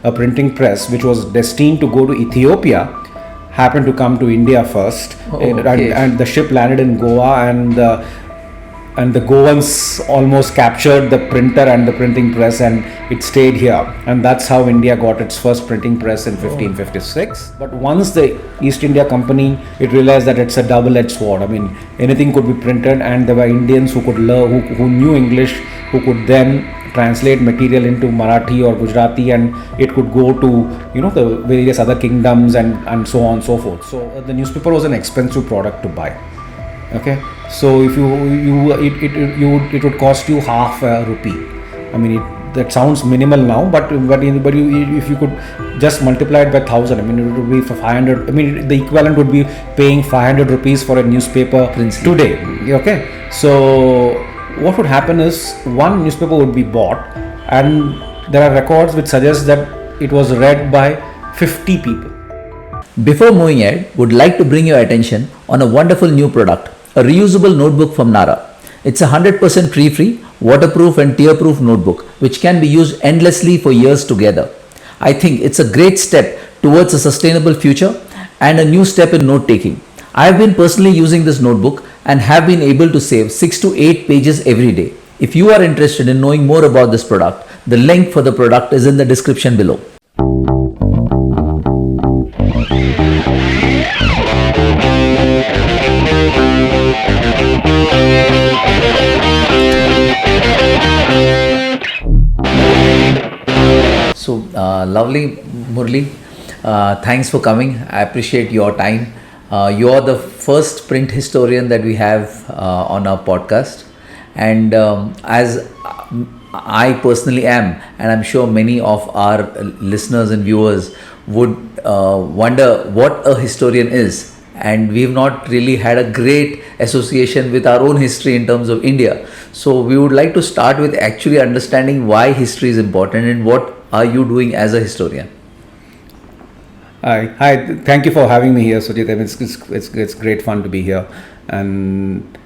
a printing press which was destined to go to Ethiopia happened to come to India first. And the ship landed in Goa, and the Goans almost captured the printer and the printing press, and it stayed here, and that's how India got its first printing press in 1556. But once the East India Company, it realized that it's a double-edged sword. I mean, anything could be printed, and there were Indians who could learn, who knew English, who could then translate material into Marathi or Gujarati, and it could go to the various other kingdoms and so on and so forth. So the newspaper was an expensive product to buy. Okay, so if it would cost you half a rupee. I mean, that sounds minimal now, but if you could just multiply it by 1,000, I mean, it would be for 500. I mean, the equivalent would be paying 500 rupees for a newspaper today. Okay, so what would happen is one newspaper would be bought, and there are records which suggest that it was read by 50 people. Before moving ahead, would like to bring your attention on a wonderful new product, a reusable notebook from NARA. It's a 100% tree-free, waterproof and tear-proof notebook which can be used endlessly for years together. I think it's a great step towards a sustainable future and a new step in note-taking. I have been personally using this notebook and have been able to save 6 to 8 pages every day. If you are interested in knowing more about this product, the link for the product is in the description below. So lovely, Murali. Thanks for coming. I appreciate your time. You are the first print historian that we have on our podcast, and as I personally am, and I'm sure many of our listeners and viewers would wonder what a historian is, and we've not really had a great association with our own history in terms of India. So we would like to start with actually understanding why history is important and what are you doing as a historian. Hi. Thank you for having me here, Sujit. I mean, it's great fun to be here. And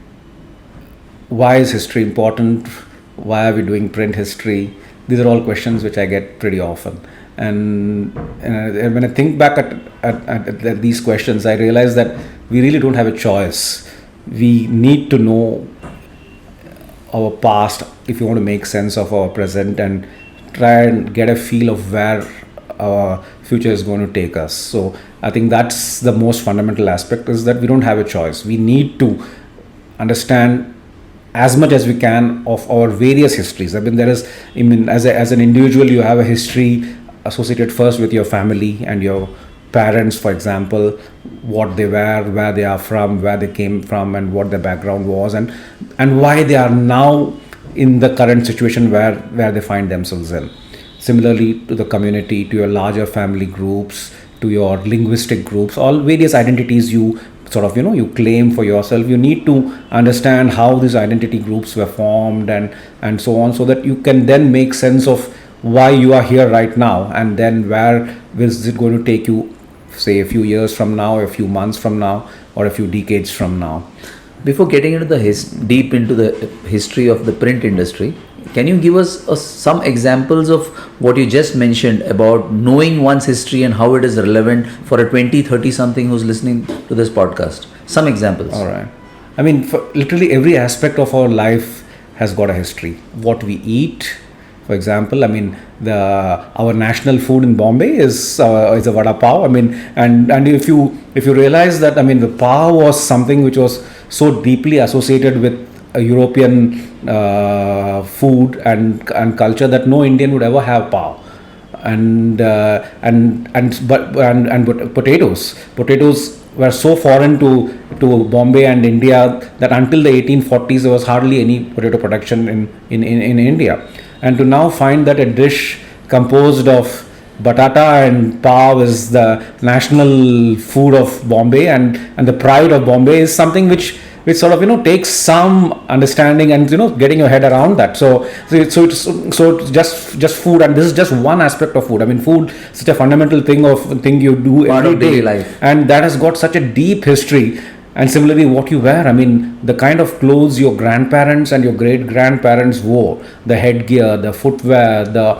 why is history important? Why are we doing print history? These are all questions which I get pretty often. And when I think back at these questions, I realize that we really don't have a choice. We need to know our past if you want to make sense of our present and try and get a feel of where our future is going to take us. So I think that's the most fundamental aspect, is that we don't have a choice. We need to understand as much as we can of our various histories. I mean, as an individual, you have a history associated first with your family and your parents, for example, what they were, where they are from, where they came from, and what their background was, and why they are now in the current situation where they find themselves in. Similarly to the community, to your larger family groups, to your linguistic groups, all various identities you sort of you claim for yourself. You need to understand how these identity groups were formed and so on, so that you can then make sense of why you are here right now, and then where is it going to take you, say a few years from now, a few months from now, or a few decades from now. Before getting into deep into the history of the print industry, can you give us some examples of what you just mentioned about knowing one's history and how it is relevant for a 20-30 something who's listening to this podcast? Some examples. All right. I mean, for literally every aspect of our life has got a history. What we eat, for example, I mean, our national food in Bombay is a vada pav. I mean, and if you realize that, I mean, the pav was something which was so deeply associated with a European food and culture that no Indian would ever have pav. And potatoes were so foreign to Bombay and India that until the 1840s there was hardly any potato production in India. And to now find that a dish composed of batata and pav is the national food of Bombay and the pride of Bombay is something which sort of takes some understanding and getting your head around that. So it's just food, and this is just one aspect of food. I mean, food is such a fundamental thing you do part every of day, daily life, and that has got such a deep history. And similarly, what you wear, I mean, the kind of clothes your grandparents and your great grandparents wore, the headgear, the footwear, the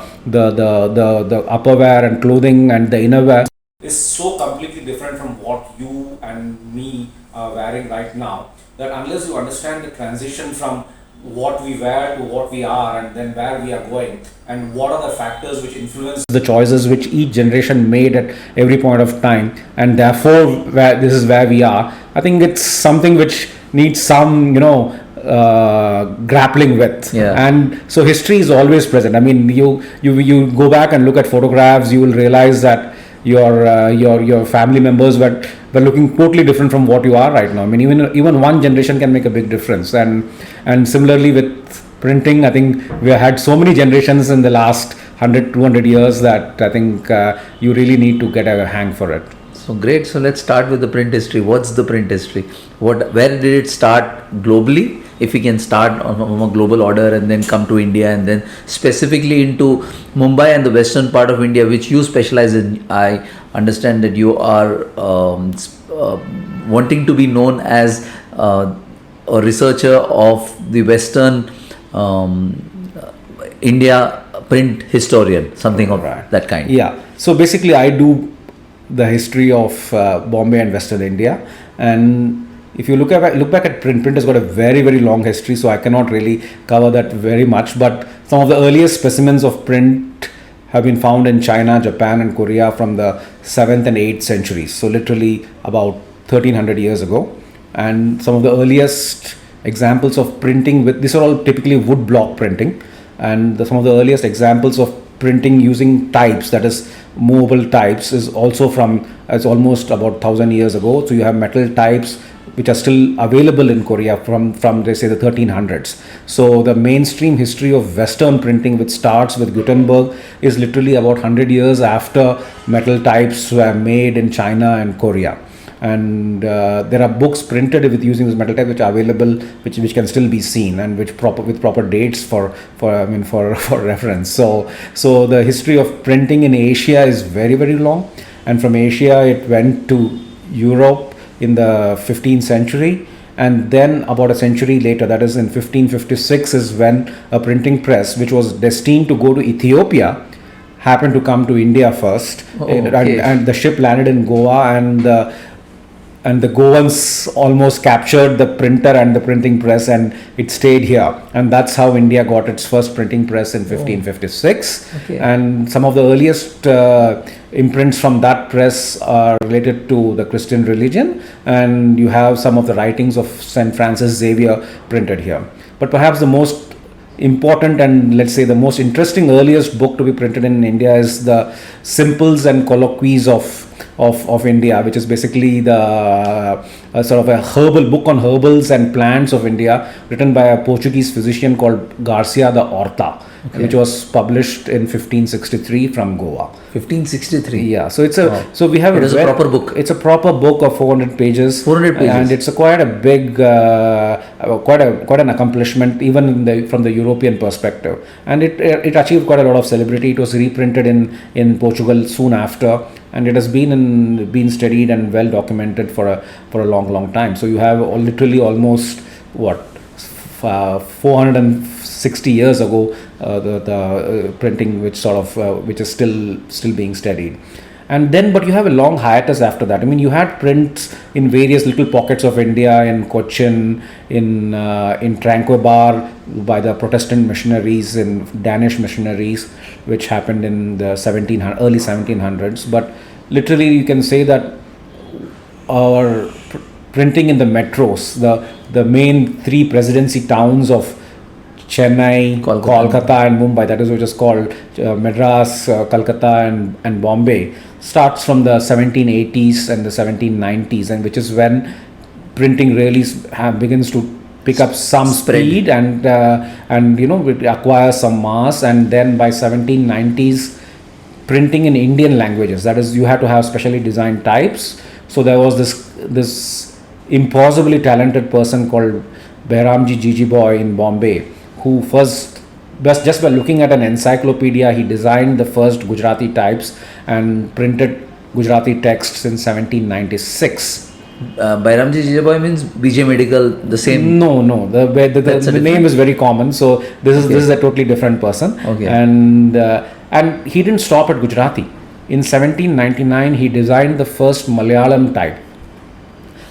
upperwear and clothing and the innerwear is so completely different from what you and me are wearing right now, that unless you understand the transition from what we wear to what we are and then where we are going and what are the factors which influence the choices which each generation made at every point of time, and therefore this is where we are, I think it's something which needs some grappling with. Yeah. And so history is always present. I mean, you go back and look at photographs, you will realize that your family members were looking totally different from what you are right now. I mean, even one generation can make a big difference. And similarly with printing, I think we have had so many generations in the last 100-200 years that I think you really need to get a hang for it. So great. So let's start with the print history. What's the print history? Where did it start globally? If we can start on a global order and then come to India and then specifically into Mumbai and the western part of India, which you specialize in. I understand that you are wanting to be known as a researcher of the western India print historian, something of that kind. Yeah. So basically, I do the history of Bombay and Western India, and if you look back at print has got a very, very long history, so I cannot really cover that very much. But some of the earliest specimens of print have been found in China, Japan, and Korea from the 7th and 8th centuries. So literally about 1300 years ago. And some of the earliest examples of printing these are all typically wood block printing. And some of the earliest examples of printing using types, that is movable types, is also it's almost about 1000 years ago. So you have metal types which are still available in Korea from they say the 1300s. So the mainstream history of Western printing, which starts with Gutenberg, is literally about 100 years after metal types were made in China and Korea. And there are books printed with using this metal type which are available, which can still be seen, and with proper dates for reference. So the history of printing in Asia is very, very long, and from Asia it went to Europe in the 15th century, and then about a century later, that is in 1556, is when a printing press which was destined to go to Ethiopia happened to come to India first. And the ship landed in Goa, and the Goans almost captured the printer and the printing press, and it stayed here. And that's how India got its first printing press in 1556. Okay. And some of the earliest imprints from that press are related to the Christian religion, and you have some of the writings of St. Francis Xavier printed here. But perhaps the most important and let's say the most interesting earliest book to be printed in India is the Simples and Colloquies of India, which is basically the sort of a herbal book on herbals and plants of India, written by a Portuguese physician called Garcia da Horta, which was published in 1563 from Goa. 1563. Yeah, so so we have it is a proper book. It's a proper book of 400 pages. 400 pages, and it's quite a big, quite an accomplishment even from the European perspective. And it achieved quite a lot of celebrity. It was reprinted in Portugal soon after, and it has been studied and well documented for a long time. So you have literally almost 460 years ago the printing which is still being studied. And then, but you have a long hiatus after that. I mean, you had prints in various little pockets of India, in Cochin, in Tranquebar by the Protestant missionaries, in Danish missionaries, which happened in the early 1700s. But literally, you can say that our printing in the metros, the main three presidency towns of Chennai, Kolkata and Mumbai, that is which is called Madras, Calcutta and Bombay, starts from the 1780s and the 1790s, and which is when printing really begins to pick up some speed and it acquires some mass. And then by 1790s, printing in Indian languages, that is, you had to have specially designed types. So there was this impossibly talented person called Behramji Jijiboy in Bombay, who just by looking at an encyclopedia, he designed the first Gujarati types and printed Gujarati texts in 1796. Bairamji Jijabai means BJ Medical, the same. No. That's a The name is very common. So this is a totally different person. Okay. And he didn't stop at Gujarati. In 1799, he designed the first Malayalam type.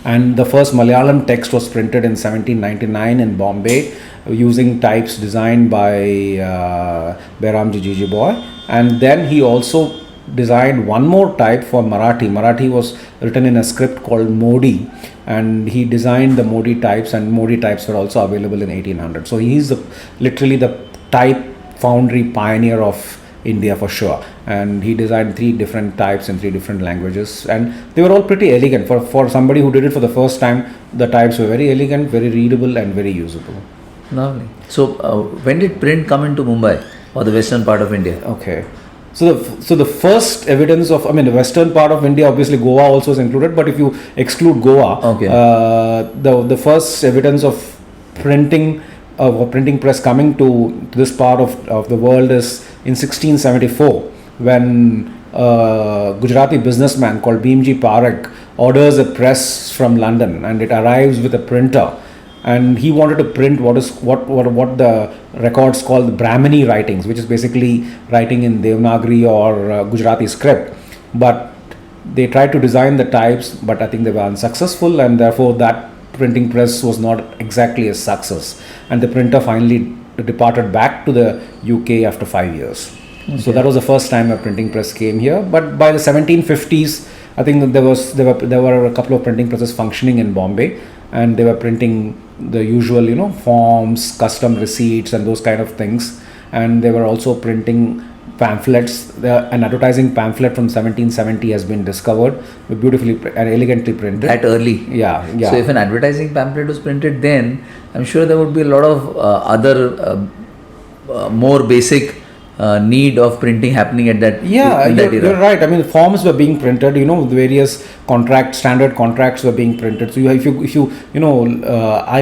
And the first Malayalam text was printed in 1799 in Bombay using types designed by Bairamji Jijabai. And then he also designed one more type for Marathi. Marathi was written in a script called Modi, and he designed the Modi types, and Modi types were also available in 1800. So he is literally the type foundry pioneer of India for sure, and he designed 3 different types in 3 different languages, and they were all pretty elegant. For somebody who did it for the first time, the types were very elegant, very readable, and very usable. Lovely. So when did print come into Mumbai or the western part of India? Okay. So the first evidence of, I mean, the western part of India, obviously Goa also is included, but if you exclude Goa, Okay. The first evidence of printing printing press coming to this part of the world is in 1674, when a Gujarati businessman called Bhimji Parekh orders a press from London, and it arrives with a printer. And he wanted to print what the records call the Brahmini writings, which is basically writing in Devanagari or Gujarati script. But they tried to design the types, but I think they were unsuccessful, and therefore that printing press was not exactly a success. And the printer finally departed back to the UK after 5 years. Okay. So that was the first time a printing press came here. But by the 1750s, I think that there were a couple of printing presses functioning in Bombay, and they were printing the usual, forms, custom receipts, and those kind of things. And they were also printing pamphlets. An advertising pamphlet from 1770 has been discovered, beautifully and elegantly printed. That early? Yeah. So if an advertising pamphlet was printed then, I'm sure there would be a lot of other more basic need of printing happening at that. You're right. I mean, forms were being printed. Various standard contracts were being printed. So I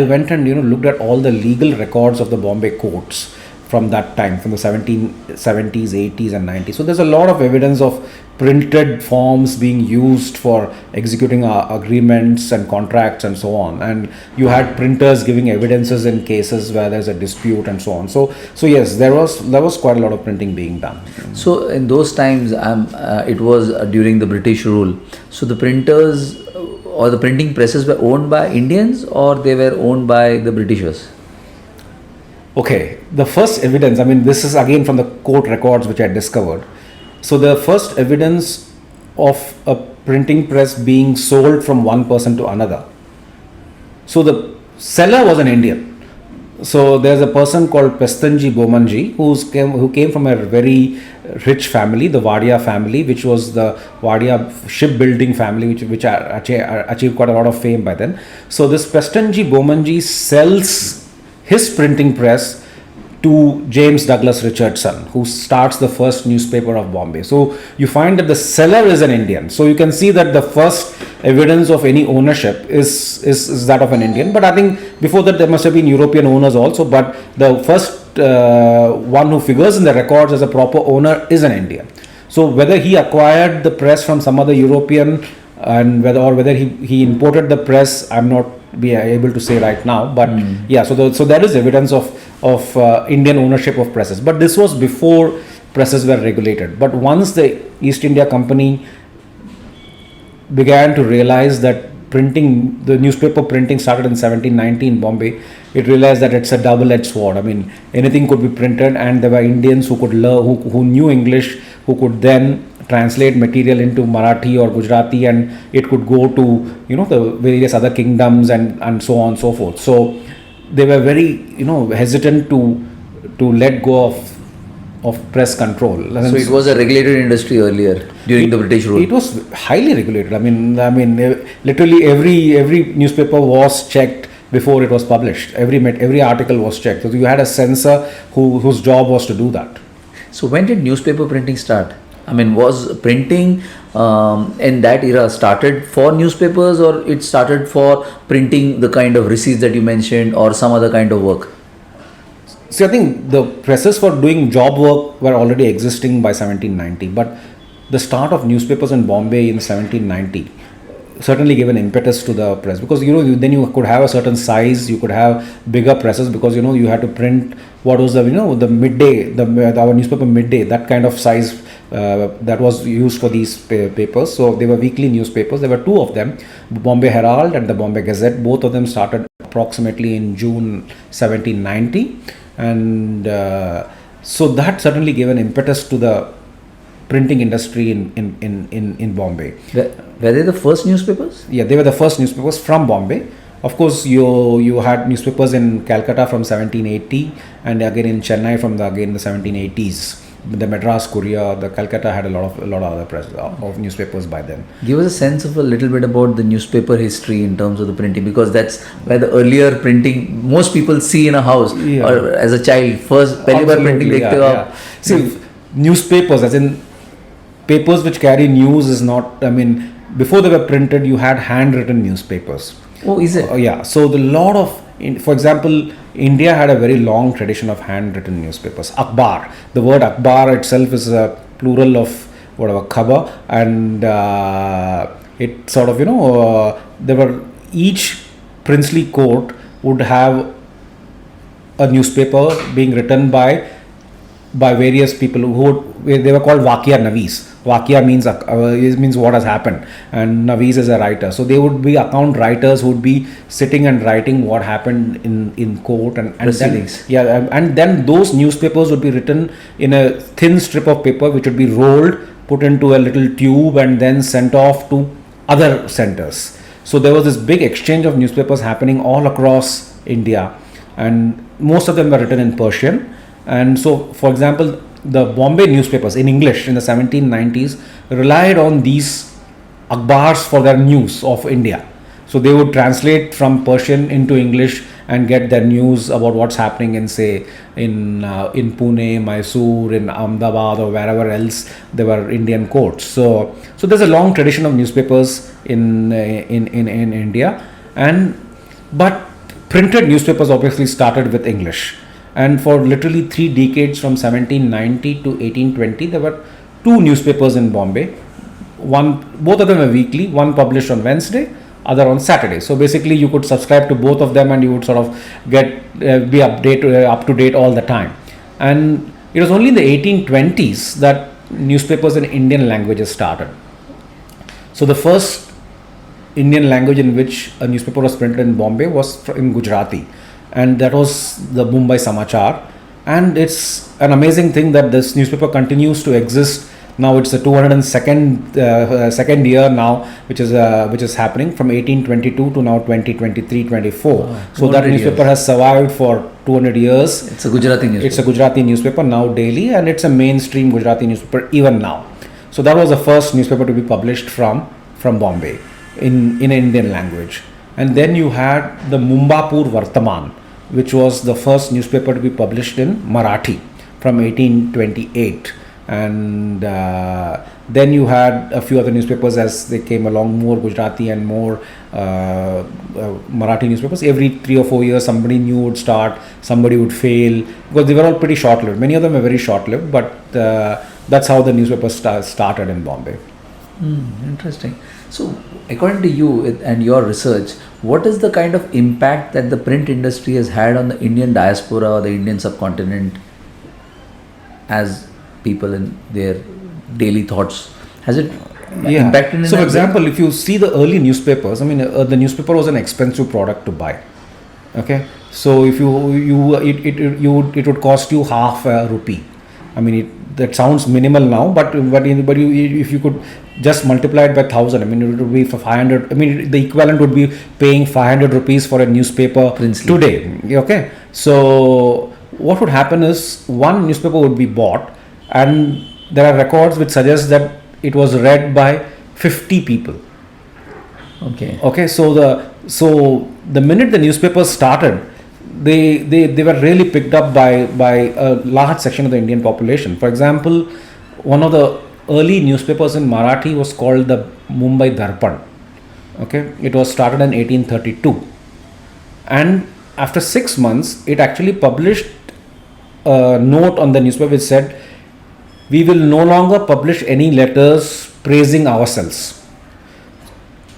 went and looked at all the legal records of the Bombay courts from that time, from the 1770s, 80s, and 90s. So there's a lot of evidence of printed forms being used for executing agreements and contracts and so on. And you had printers giving evidences in cases where there's a dispute and so on. So yes, there was quite a lot of printing being done. So in those times, it was during the British rule. So the printers or the printing presses were owned by Indians, or they were owned by the Britishers? Okay, the first evidence, I mean, this is again from the court records which I discovered. So the first evidence of a printing press being sold from one person to another. So the seller was an Indian. So there's a person called Pestanji Bomanji who came from a very rich family, the Wadia family, which was the Wadia shipbuilding family, which achieved quite a lot of fame by then. So this Pestanji Bomanji sells his printing press to James Douglas Richardson, who starts the first newspaper of Bombay. So you find that the seller is an Indian. So you can see that the first evidence of any ownership is that of an Indian. But I think before that there must have been European owners also. But the first one who figures in the records as a proper owner is an Indian. So whether he acquired the press from some other European and whether he imported the press, I'm not be able to say right now, but so there is evidence of Indian ownership of presses, but this was before presses were regulated. But once the East India Company began to realize that the newspaper printing started in 1790 in Bombay, it realized that it's a double-edged sword. I mean, anything could be printed, and there were Indians who could learn, who knew English, who could then translate material into Marathi or Gujarati, and it could go to the various other kingdoms and so on and so forth. So they were very hesitant to let go of press control. So it was a regulated industry earlier during the British rule. It was highly regulated. I mean, literally every newspaper was checked before it was published. Every article was checked. So you had a censor whose job was to do that. So when did newspaper printing start? I mean, was printing in that era started for newspapers, or it started for printing the kind of receipts that you mentioned, or some other kind of work? See, I think the presses for doing job work were already existing by 1790, but the start of newspapers in Bombay in 1790, certainly given impetus to the press, because then you could have a certain size, you could have bigger presses, because you had to print what was the midday, our newspaper midday, that kind of size that was used for these papers. So they were weekly newspapers. There were two of them, Bombay Herald and the Bombay Gazette. Both of them started approximately in June 1790, and so that certainly gave an impetus to the printing industry in Bombay. Were they the first newspapers? Yeah, they were the first newspapers from Bombay. Of course, you had newspapers in Calcutta from 1780, and again in Chennai from the 1780s. The Madras Courier, the Calcutta had a lot of other press of newspapers by then. Give us a sense of a little bit about the newspaper history in terms of the printing, because that's where the earlier printing most people see in a house or as a child. First, पहली बार printing देखते हो आप. See, newspapers, as in papers which carry news, is not. I mean, before they were printed, you had handwritten newspapers. Oh, is it? Yeah. So for example, India had a very long tradition of handwritten newspapers. Akhbar. The word Akhbar itself is a plural of whatever khabar, and it sort of there were, each princely court would have a newspaper being written by various people they were called Vakya Navis. Vakya means what has happened, and Navis is a writer. So they would be account writers who would be sitting and writing what happened in court and then those newspapers would be written in a thin strip of paper, which would be rolled, put into a little tube, and then sent off to other centers. So there was this big exchange of newspapers happening all across India, and most of them were written in Persian. And so, for example, the Bombay newspapers in English in the 1790s relied on these akhbars for their news of India. So they would translate from Persian into English and get their news about what's happening in, say, in Pune, Mysore, in Ahmedabad, or wherever else there were Indian courts. So there's a long tradition of newspapers in India, but printed newspapers obviously started with English. And for literally 3 decades, from 1790 to 1820, there were 2 newspapers in Bombay. Both of them were weekly. One published on Wednesday, other on Saturday. So basically, you could subscribe to both of them, and you would sort of be up to date all the time. And it was only in the 1820s that newspapers in Indian languages started. So the first Indian language in which a newspaper was printed in Bombay was in Gujarati, and that was the Mumbai Samachar. And it's an amazing thing that this newspaper continues to exist. Now it's the 202nd second year now, which is happening from 1822 to now 2023-24. So that newspaper has survived for 200 years. It's a Gujarati newspaper. It's a Gujarati newspaper now daily, and it's a mainstream Gujarati newspaper even now. So that was the first newspaper to be published from Bombay in Indian language. And then you had the Mumbapur Vartaman, which was the first newspaper to be published in Marathi from 1828. And then you had a few other newspapers as they came along, more Gujarati and more Marathi newspapers. Every 3 or 4 years, somebody new would start, somebody would fail, because they were all pretty short-lived. Many of them were very short-lived, but that's how the newspapers started in Bombay. Interesting. So, according to you and your research, what is the kind of impact that the print industry has had on the Indian diaspora or the Indian subcontinent as people in their daily thoughts? Has it impacted in So, for example, if you see the early newspapers, the newspaper was an expensive product to buy. Okay, so if it would cost you half a rupee. That sounds minimal now, but if you could just multiply it by 1,000, it would be for 500. The equivalent would be paying 500 rupees for a newspaper today. Okay, so what would happen is one newspaper would be bought, and there are records which suggest that it was read by 50 people. Okay. So the minute the newspaper started, they were really picked up by a large section of the Indian population. For example, one of the early newspapers in Marathi was called the Mumbai Darpan. Okay, it was started in 1832, and after 6 months, it actually published a note on the newspaper which said, "We will no longer publish any letters praising ourselves."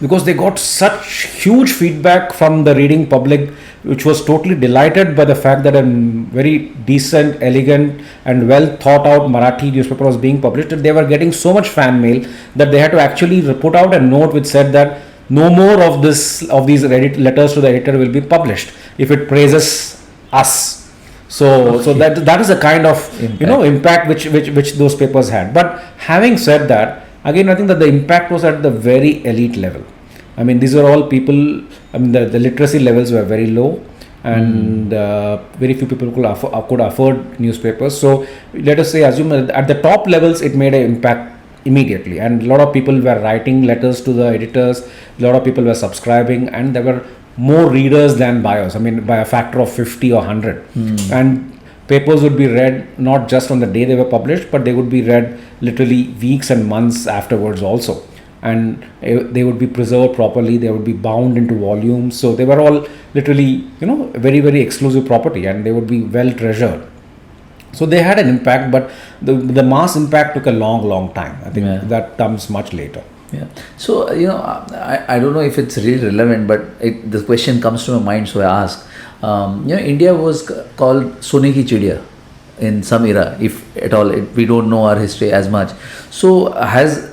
because they got such huge feedback from the reading public, which was totally delighted by the fact that a very decent, elegant and well thought out Marathi newspaper was being published, that they were getting so much fan mail that they had to actually put out a note which said that no more of these letters to the editor will be published if it praises us. So that is the kind of impact which those papers had. But having said that, again, I think that the impact was at the very elite level. I mean, these are all people. I mean, the literacy levels were very low, and very few people could afford newspapers. So let us say, assume at the top levels, it made an impact immediately, and a lot of people were writing letters to the editors. A lot of people were subscribing, and there were more readers than buyers. I mean, by a factor of 50 or 100. And papers would be read not just on the day they were published, but they would be read literally weeks and months afterwards also. And they would be preserved properly. They would be bound into volumes. So they were all literally, very, very exclusive property, and they would be well treasured. So they had an impact, but the mass impact took a long time. I think that comes much later. Yeah. So, I don't know if it's really relevant, but the question comes to my mind, so I ask. India was called Sone ki Chidiya in some era, if at all. We don't know our history as much. So,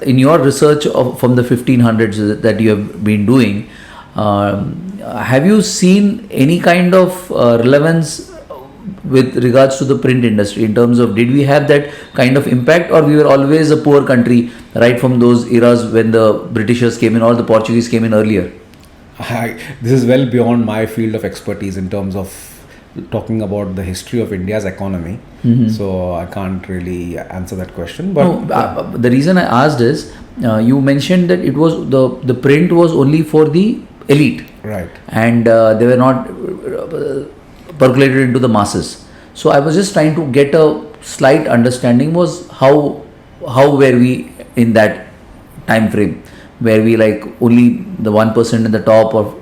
in your research from the 1500s that you have been doing, have you seen any kind of relevance with regards to the print industry, in terms of, did we have that kind of impact, or we were always a poor country right from those eras when the Britishers came in or the Portuguese came in earlier? This is well beyond my field of expertise in terms of talking about the history of India's economy. So I can't really answer that question. But the reason I asked is, you mentioned that it was the print was only for the elite, right? And they were not percolated into the masses. So I was just trying to get a slight understanding, was how were we in that time frame, where we like only the 1% in the top, or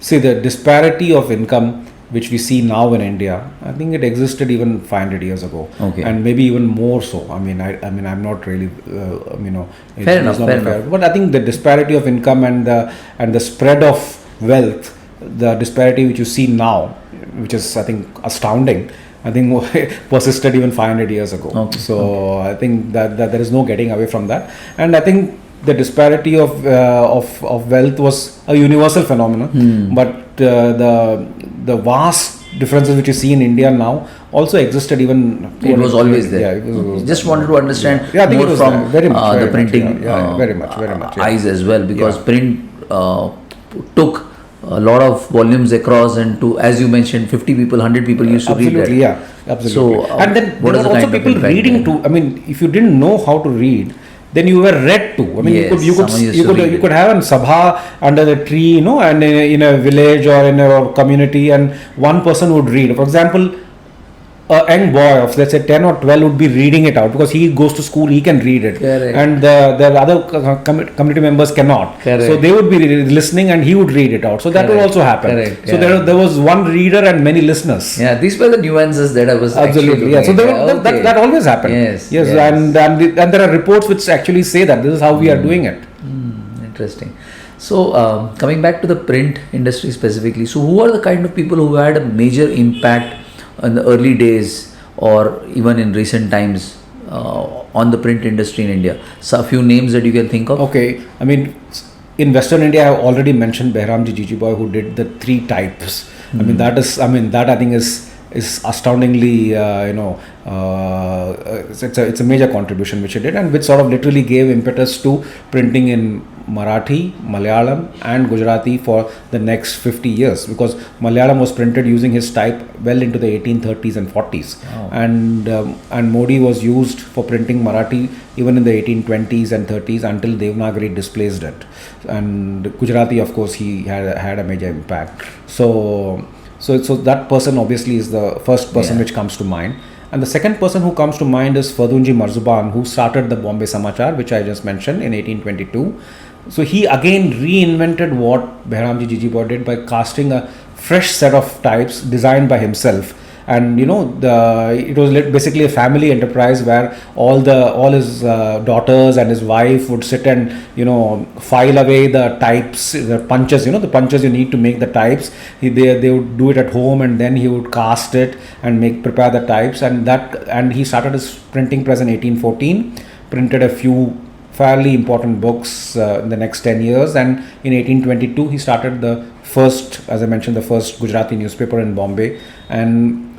see the disparity of income which we see now in India. I think it existed even 500 years ago, and maybe even more so. I mean, I'm not really, fair enough. But I think the disparity of income and the spread of wealth, the disparity which you see now, which is, I think, astounding, I think persisted even 500 years ago. So I think that there is no getting away from that. And I think the disparity of wealth was a universal phenomenon, but the vast differences which you see in India now also existed even. It was always there. Just wanted to understand more from the printing very much eyes as well, because print took a lot of volumes across, and to, as you mentioned, 50 people, 100 people used to read that. Absolutely. So, and then there were also people reading too. I mean, if you didn't know how to read, then you were read to. I mean, you could have a sabha under the tree, and in a village or in a community, and one person would read. For example, a young boy of, let's say, 10 or 12 would be reading it out, because he goes to school, he can read it. Correct. And the other community members cannot. Correct. So they would be listening and he would read it out. So that would also happen. Correct. So there was one reader and many listeners. Yeah, these were the nuances that I was absolutely. Yeah. So that always happened. Yes. And there are reports which actually say that this is how we are doing it. Interesting. So coming back to the print industry specifically, so who are the kind of people who had a major impact in the early days, or even in recent times, on the print industry in India? So a few names that you can think of. Okay, I mean, in Western India, I have already mentioned Behramji Jijiboy, who did the 3 types. I mean, that I think is astoundingly, it's a major contribution which he did, and which sort of literally gave impetus to printing in Marathi, Malayalam and Gujarati for the next 50 years, because Malayalam was printed using his type well into the 1830s and 40s. Wow. And Modi was used for printing Marathi even in the 1820s and 30s until Devanagari displaced it. And Gujarati, of course, he had a major impact. So that person obviously is the first person which comes to mind. And the second person who comes to mind is Fadunji Marzuban, who started the Bombay Samachar, which I just mentioned, in 1822. So he again reinvented what Behramji Jijiboy did by casting a fresh set of types designed by himself, and it was basically a family enterprise where all his daughters and his wife would sit and file away the types, the punches, the punches you need to make the types. They would do it at home, and then he would cast it and prepare the types, and he started his printing press in 1814, printed a few fairly important books in the next 10 years, and in 1822 he started the first, as I mentioned, the first Gujarati newspaper in Bombay, and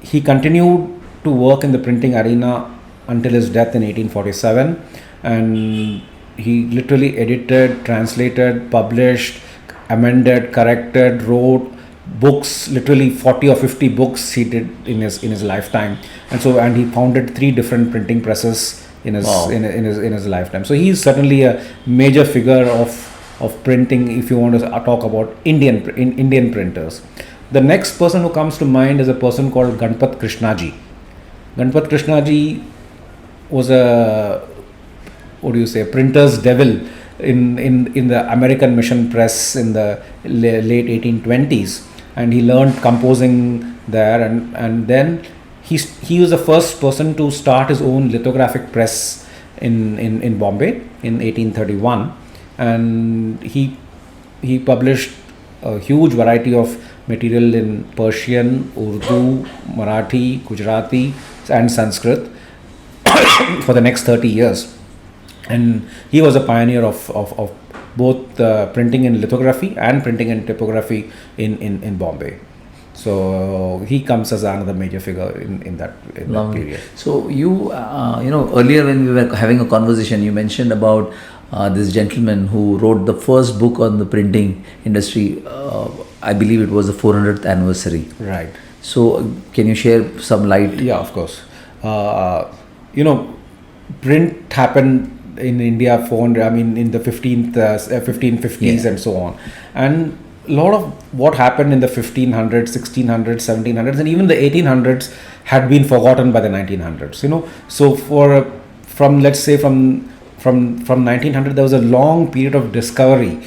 he continued to work in the printing arena until his death in 1847, and he literally edited, translated, published, amended, corrected, wrote books, literally 40 or 50 books he did in his lifetime, and he founded 3 different printing presses in his lifetime. So he is certainly a major figure of printing if you want to talk about Indian printers. The next person who comes to mind is a person called Ganpat Krishnaji. Ganpat Krishnaji was a printer's devil in the American mission press in the late 1820s, and he learned composing there, and then he was the first person to start his own lithographic press in Bombay in 1831, and he published a huge variety of material in Persian, Urdu, Marathi, Gujarati and Sanskrit for the next 30 years. And he was a pioneer of both printing in lithography and printing in typography in Bombay. So he comes as another major figure in that period. So earlier when we were having a conversation, you mentioned about this gentleman who wrote the first book on the printing industry. I believe it was the 400th anniversary. Right. So can you share some light? Yeah, of course. Print happened in India in the 1550s and so on, and a lot of what happened in the 1500s, 1600s, 1700s, and even the 1800s had been forgotten by the 1900s. So from 1900 there was a long period of discovery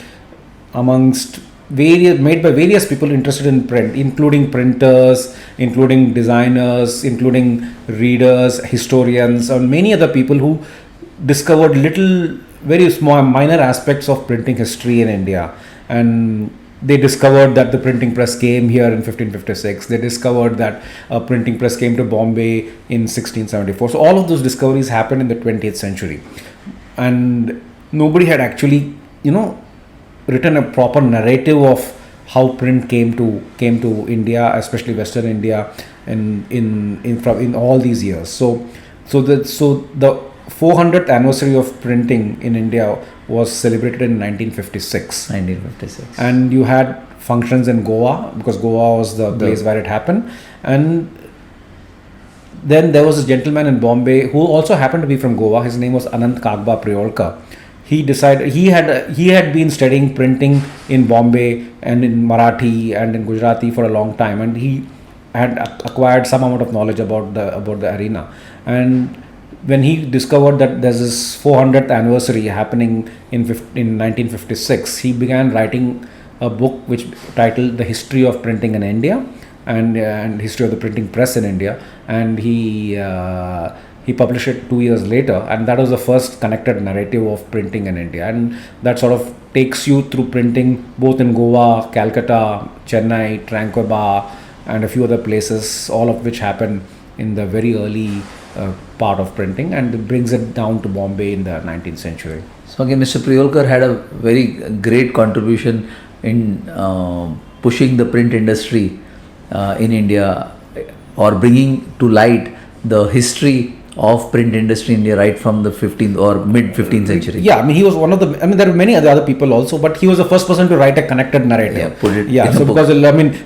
made by various people interested in print, including printers, including designers, including readers, historians, and many other people who discovered very small, minor aspects of printing history in India. And they discovered that the printing press came here in 1556. They discovered that a printing press came to Bombay in 1674. So all of those discoveries happened in the 20th century. And nobody had actually, written a proper narrative of how print came to India, especially Western India, in all these years. So the 400th anniversary of printing in India was celebrated in 1956. And you had functions in Goa, because Goa was the place where it happened. And then there was a gentleman in Bombay who also happened to be from Goa. His name was Anant Kagba Priolkar. He decided he had been studying printing in Bombay and in Marathi and in Gujarati for a long time, and he had acquired some amount of knowledge about the arena. And when he discovered that there's this 400th anniversary happening in 1956, he began writing a book which titled The History of Printing in India and History of the Printing Press in India, and he published it 2 years later, and that was the first connected narrative of printing in India, and that sort of takes you through printing both in Goa, Calcutta, Chennai, Tranquebar, and a few other places, all of which happened in the very early part of printing, and it brings it down to Bombay in the 19th century. So again, Mr. Priolkar had a very great contribution in pushing the print industry in India, or bringing to light the history of print industry in India right from the 15th or mid 15th century. Yeah, he was one of the, there were many other people also, but he was the first person to write a connected narrative. So because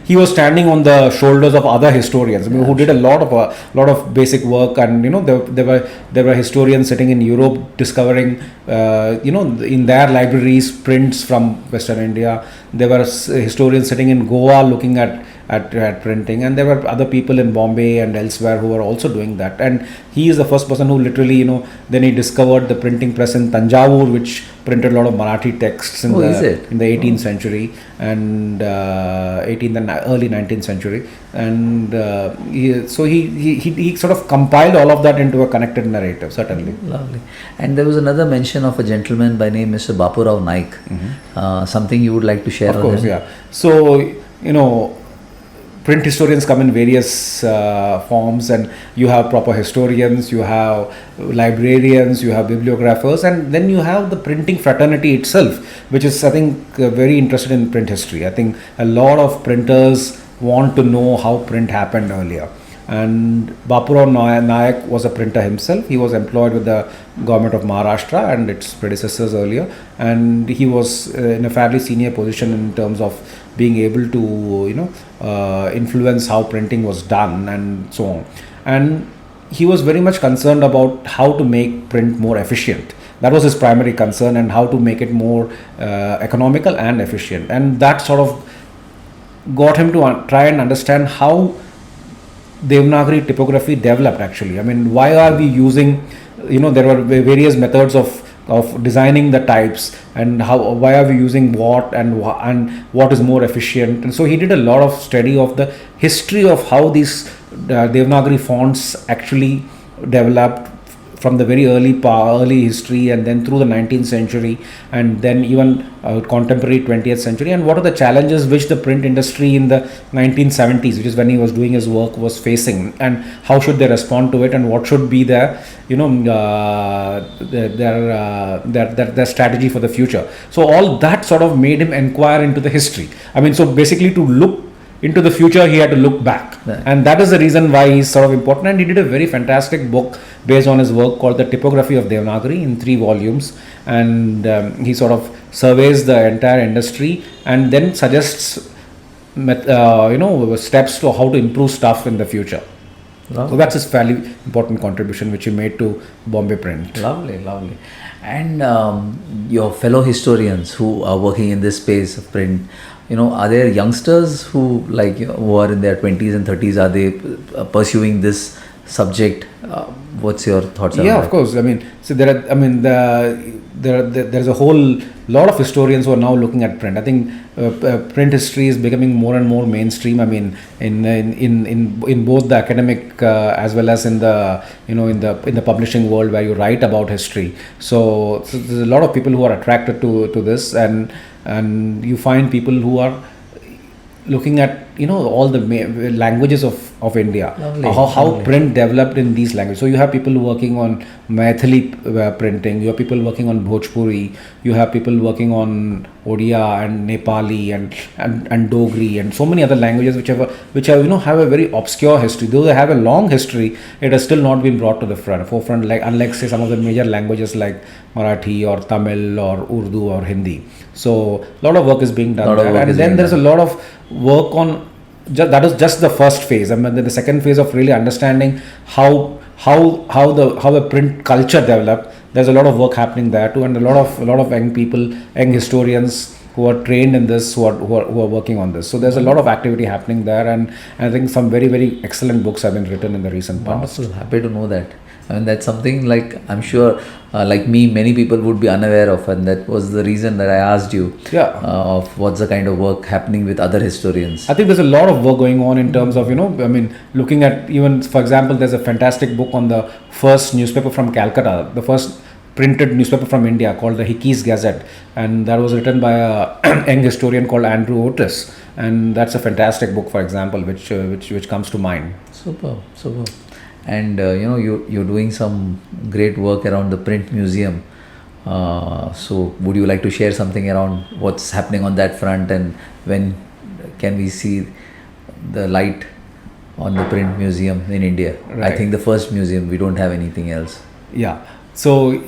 he was standing on the shoulders of other historians, who did a lot of basic work, and there were historians sitting in Europe discovering in their libraries prints from Western India. There were historians sitting in Goa looking at at printing, and there were other people in Bombay and elsewhere who were also doing that. And he is the first person who literally, then he discovered the printing press in Tanjavur, which printed a lot of Marathi texts in the 18th century and 18th and early 19th century. And he sort of compiled all of that into a connected narrative, certainly. Lovely. And there was another mention of a gentleman by name Mr. Bappa Naidoo. Something you would like to share? Of course, yeah. So, print historians come in various forms, and you have proper historians, you have librarians, you have bibliographers, and then you have the printing fraternity itself, which is, I think, very interested in print history. I think a lot of printers want to know how print happened earlier. And Bappa Naidoo was a printer himself. He was employed with the government of Maharashtra and its predecessors earlier, and he was in a fairly senior position in terms of being able to influence how printing was done and so on. And he was very much concerned about how to make print more efficient. That was his primary concern, and how to make it more economical and efficient. And that sort of got him to try and understand how Devanagari typography developed actually. I mean, why are we using, there were various methods of designing the types, and why are we using what and what is more efficient. And so he did a lot of study of the history of how these Devanagari fonts actually developed from the very early history, and then through the 19th century, and then even contemporary 20th century, and what are the challenges which the print industry in the 1970s, which is when he was doing his work, was facing, and how should they respond to it, and what should be their strategy for the future. So all that sort of made him inquire into the history. I mean, so basically to look into the future, he had to look back. Yeah. And that is the reason why he's sort of important. And he did a very fantastic book based on his work called The Typography of Devanagari in 3 volumes. And he sort of surveys the entire industry and then suggests steps to how to improve stuff in the future. Lovely. So that's his fairly important contribution which he made to Bombay print. Lovely. And your fellow historians who are working in this space of print, are there youngsters who who are in their 20s and 30s? Are they pursuing this subject? What's your thoughts on that? Yeah, of course. I mean, so there's a whole lot of historians who are now looking at print. I think print history is becoming more and more mainstream. I mean, in both the academic as well as in the in the publishing world where you write about history. So there's a lot of people who are attracted to this, and you find people who are looking at all the languages of India. Lovely. How print developed in these languages. So you have people working on Maithili printing, you have people working on Bhojpuri, you have people working on Odia and Nepali and Dogri and so many other languages which have a very obscure history. Though they have a long history, it has still not been brought to the forefront, unlike say some of the major languages like Marathi or Tamil or Urdu or Hindi. So a lot of work is being done there, and then there's a lot of work on that is just the first phase. I mean, the second phase of really understanding how the print culture developed. There's a lot of work happening there too, and a lot of young historians who are trained in this, who are working on this. So there's a lot of activity happening there, and I think some very, very excellent books have been written in the recent past. Wonderful. Happy to know that. I mean, that's something I'm sure like me, many people would be unaware of, and that was the reason that I asked you of what's the kind of work happening with other historians. I think there's a lot of work going on in terms of, looking at even, for example, there's a fantastic book on the first newspaper from Calcutta, the first printed newspaper from India called the Hickey's Gazette, and that was written by a young historian called Andrew Otis, and that's a fantastic book, for example, which comes to mind. Super. And you're doing some great work around the print museum. So would you like to share something around what's happening on that front, and when can we see the light on the print museum in India? Right. I think the first museum, we don't have anything else. Yeah. So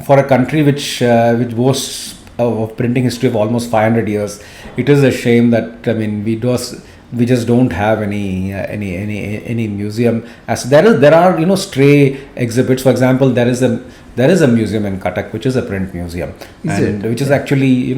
for a country which boasts of printing history of almost 500 years, it is a shame that we we just don't have any museum. As there are stray exhibits. For example, there is a museum in Cuttack which is a print museum, which is actually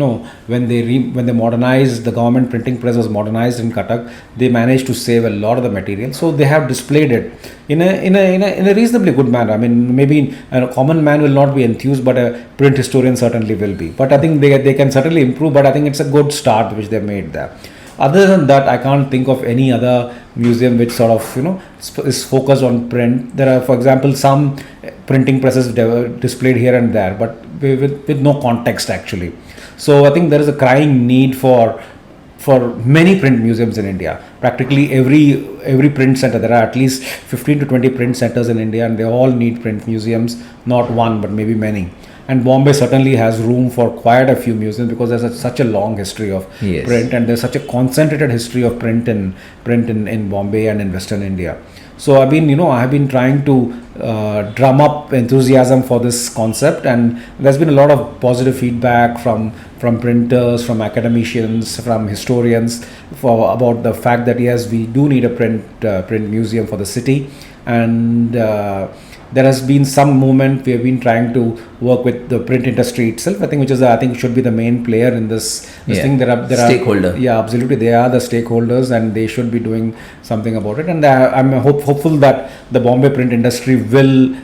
when they modernized, the government printing press was modernized in Cuttack, they managed to save a lot of the material, so they have displayed it in a reasonably good manner. I mean, maybe a common man will not be enthused, but a print historian certainly will be. But I think they can certainly improve, but I think it's a good start which they made there. Other than that, I can't think of any other museum which sort of is focused on print. There are, for example, some printing presses displayed here and there, but with no context actually. So I think there is a crying need for many print museums in India. Practically every print center, there are at least 15 to 20 print centers in India, and they all need print museums, not one but maybe many. And Bombay certainly has room for quite a few museums, because there's such a long history of print, and there's such a concentrated history of print in Bombay and in Western India. So I've been trying to drum up enthusiasm for this concept, and there's been a lot of positive feedback from printers, from academicians, from historians about the fact that yes, we do need a print museum for the city. And there has been some movement. We have been trying to work with the print industry itself, I think, which is I think should be the main player in this thing. There are stakeholder. Yeah, absolutely. They are the stakeholders, and they should be doing something about it. And I'm hopeful that the Bombay print industry will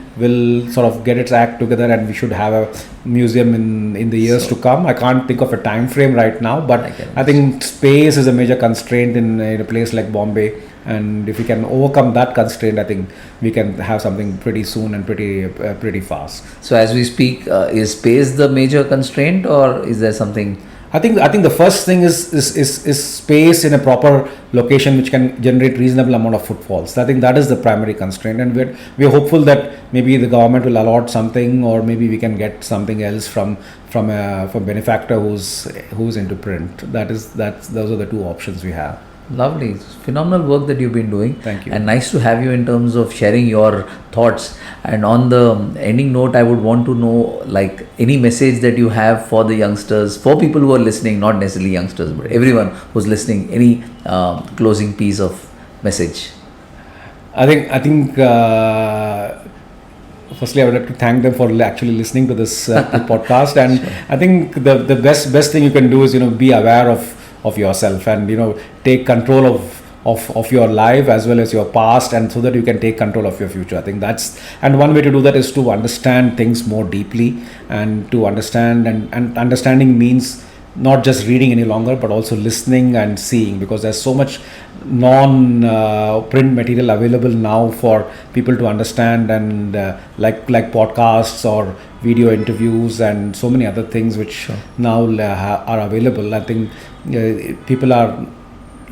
sort of get its act together, and we should have a museum in the years to come. I can't think of a time frame right now, but I think space is a major constraint in a place like Bombay. And if we can overcome that constraint, I think we can have something pretty soon and pretty fast. So as we speak, is space the major constraint, or is there something? I think the first thing is space in a proper location which can generate reasonable amount of footfalls. I think that is the primary constraint, and we're hopeful that maybe the government will allot something, or maybe we can get something else from a benefactor who's into print. Those are the two options we have. Lovely. Phenomenal work that you've been doing. Thank you. And nice to have you in terms of sharing your thoughts. And on the ending note, I would want to know, like, any message that you have for the youngsters, for people who are listening, not necessarily youngsters, but everyone who's listening, any closing piece of message? I think firstly, I would like to thank them for actually listening to this podcast. And sure. I think the best thing you can do is, be aware of yourself, and take control of your life as well as your past, and so that you can take control of your future. I think and one way to do that is to understand things more deeply, and to understand, and understanding means not just reading any longer, but also listening and seeing, because there's so much non-print material available now for people to understand, and like podcasts or video interviews and so many other things which now are available. I think people are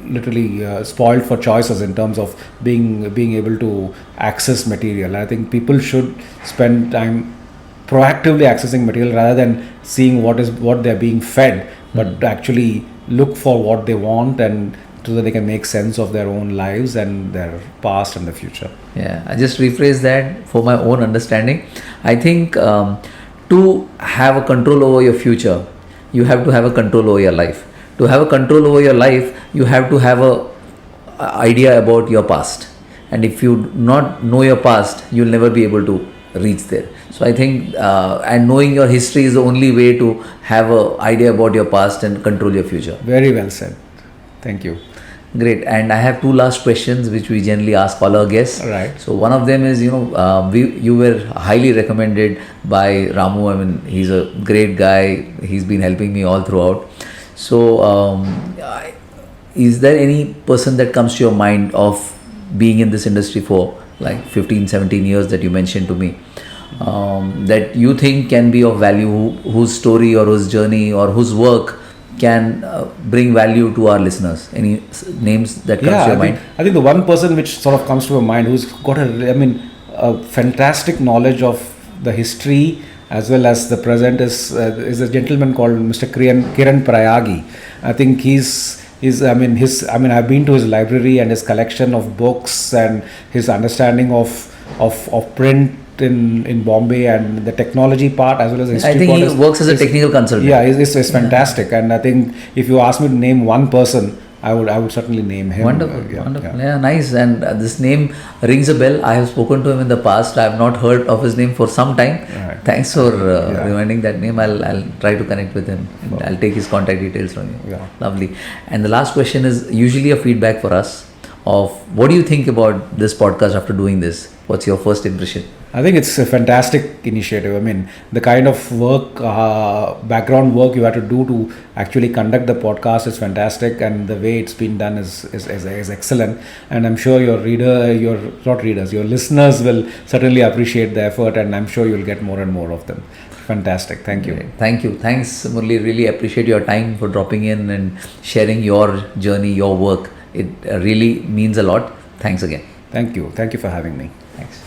literally spoiled for choices in terms of being able to access material. I think people should spend time proactively accessing material rather than seeing what they're being fed, but actually look for what they want, and so that they can make sense of their own lives and their past and the future. Yeah, I just rephrase that for my own understanding. I think to have a control over your future, you have to have a control over your life. To have a control over your life, you have to have a idea about your past. And if you not know your past, you'll never be able to reach there. So I think and knowing your history is the only way to have an idea about your past and control your future. Very well said. Thank you. Great. And I have two last questions which we generally ask all our guests. Right. So one of them is, you were highly recommended by Ramu. I mean, he's a great guy. He's been helping me all throughout. So is there any person that comes to your mind of being in this industry for like 15, 17 years that you mentioned to me, that you think can be of value, whose story or whose journey or whose work can bring value to our listeners? Any names that comes to your mind? I think the one person which sort of comes to my mind, who's got a fantastic knowledge of the history as well as the present, is a gentleman called Mr. Kiran Prayagi. I think I've been to his library and his collection of books and his understanding of print in Bombay and the technology part as well as the history part. He works as a technical consultant. Yeah, it's fantastic. And I think if you ask me to name one person I would certainly name him. Wonderful, wonderful. Yeah, nice. And this name rings a bell. I have spoken to him in the past. I have not heard of his name for some time. Right. Thanks for reminding that name. I'll try to connect with him. And I'll take his contact details from you. Yeah. Lovely. And the last question is usually a feedback for us of what do you think about this podcast after doing this? What's your first impression? I think it's a fantastic initiative. I mean, the kind of work, background work you have to do to actually conduct the podcast is fantastic, and the way it's been done is excellent. And I'm sure your listeners will certainly appreciate the effort, and I'm sure you'll get more and more of them. Fantastic. Thank you. Great. Thank you. Thanks, Murali. Really appreciate your time for dropping in and sharing your journey, your work. It really means a lot. Thanks again. Thank you. Thank you for having me. Thanks.